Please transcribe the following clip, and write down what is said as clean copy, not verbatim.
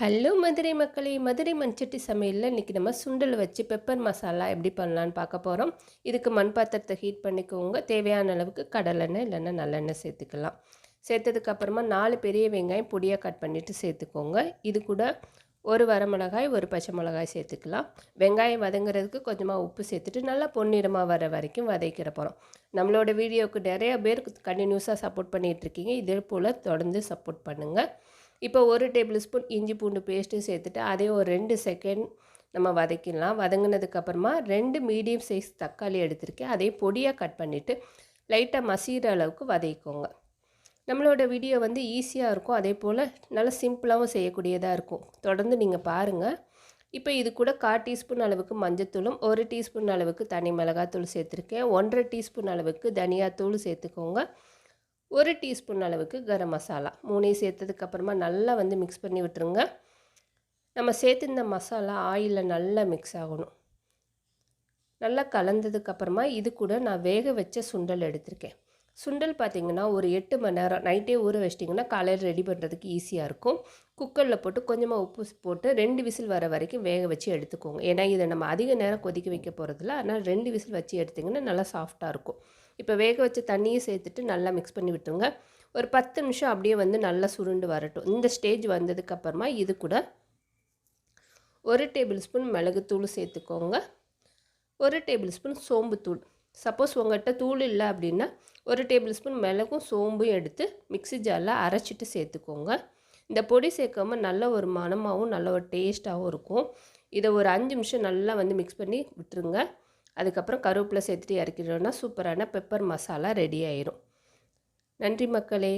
Hello Madurai மக்களே! மதுரை மண்சட்டி சமையல்ல இன்னைக்கு நம்ம சுண்டல் வச்சு பெப்பர் மசாலா எப்படி பண்ணலான்னு பார்க்க போறோம். இதுக்கு மண் பாத்திரத்த ஹீட் பண்ணிக்கோங்க. தேவையான அளவுக்கு கடலெண்ணெய் இல்லைன்னா நல்லெண்ணெய் சேர்த்துக்கலாம். சேர்த்ததுக்கு அப்புறமா 4 பெரிய வெங்காயம் பொடியா கட் பண்ணிட்டு சேர்த்துக்கோங்க. இது கூட 1 வரமிளகாய், 1 பச்சை மிளகாய் சேர்த்துக்கலாம். வெங்காயம் வதங்குறதுக்கு கொஞ்சமா உப்பு சேர்த்துட்டு நல்லா பொன்னிறமா வர வரைக்கும் வதக்கிற போறோம். நம்மளோட வீடியோவுக்கு நிறைய பேர் கன்டினியூஸாக சப்போர்ட் பண்ணிகிட்ருக்கீங்க. இதே போல் தொடர்ந்து சப்போர்ட் பண்ணுங்கள். இப்போ 1 டேபிள் ஸ்பூன் இஞ்சி பூண்டு பேஸ்ட்டு சேர்த்துட்டு அதே ஒரு 2 செகண்ட் நம்ம வதக்கிடலாம். வதங்கினதுக்கப்புறமா 2 மீடியம் சைஸ் தக்காளி எடுத்திருக்கேன். அதே பொடியாக கட் பண்ணிவிட்டு லைட்டாக மசிகிற அளவுக்கு வதக்கிக்கோங்க. நம்மளோட வீடியோ வந்து ஈஸியாக இருக்கும், அதே போல் நல்லா சிம்பிளாகவும் செய்யக்கூடியதாக இருக்கும். தொடர்ந்து நீங்கள் பாருங்கள். இப்போ இது கூட 1/4 டீஸ்பூன் அளவுக்கு மஞ்சத்தூளும் 1 டீஸ்பூன் அளவுக்கு தனி மிளகாத்தூள் சேர்த்துருக்கேன். 1/2 டீஸ்பூன் அளவுக்கு தனியாத்தூள் சேர்த்துக்கோங்க. 1 டீஸ்பூன் அளவுக்கு கரம் மசாலா 3 சேர்த்ததுக்கப்புறமா நல்லா வந்து மிக்ஸ் பண்ணி விட்டுருங்க. நம்ம சேர்த்துருந்த மசாலா ஆயிலில் நல்லா மிக்ஸ் ஆகணும். நல்லா கலந்ததுக்கப்புறமா இது கூட நான் வேக வச்ச சுண்டல் எடுத்திருக்கேன். சுண்டல் பார்த்திங்கன்னா ஒரு 8 மணி நேரம் நைட்டே ஊற வச்சிட்டிங்கன்னா காலையில் ரெடி பண்ணுறதுக்கு ஈஸியாக இருக்கும். குக்கரில் போட்டு கொஞ்சமாக உப்பு போட்டு 2 விசில் வர வரைக்கும் வேக வச்சு எடுத்துக்கோங்க. ஏன்னா இதை நம்ம அதிக நேரம் கொதிக்க வைக்க போகிறதில்ல, அதனால் 2 விசில் வச்சு எடுத்திங்கன்னா நல்லா சாஃப்டாக இருக்கும். இப்போ வேக வச்ச தண்ணியை சேர்த்துட்டு நல்லா மிக்ஸ் பண்ணி விட்டுருங்க. ஒரு 10 நிமிஷம் அப்படியே வந்து நல்லா சுருண்டு வரட்டும். இந்த ஸ்டேஜ் வந்ததுக்கப்புறமா இது கூட 1 டேபிள் ஸ்பூன் மிளகுத்தூள் சேர்த்துக்கோங்க. 1 டேபிள் ஸ்பூன் சோம்புத்தூள். சப்போஸ் உங்கள்கிட்ட தூள் இல்லை அப்படின்னா 1 டேபிள் ஸ்பூன் மிளகும் சோம்பும் எடுத்து மிக்ஸி ஜாரில் அரைச்சிட்டு சேர்த்துக்கோங்க. இந்த பொடி சேர்க்காம நல்ல ஒரு மணமாகவும் நல்ல ஒரு டேஸ்ட்டாகவும் இருக்கும். இதை ஒரு 5 நிமிஷம் நல்லா வந்து மிக்ஸ் பண்ணி விட்டுருங்க. அதுக்கப்புறம் கருவேப்பிலை சேர்த்துட்டு இறக்கிட்டோன்னா சூப்பரான பெப்பர் மசாலா ரெடி ஆயிரும். நன்றி மக்களே.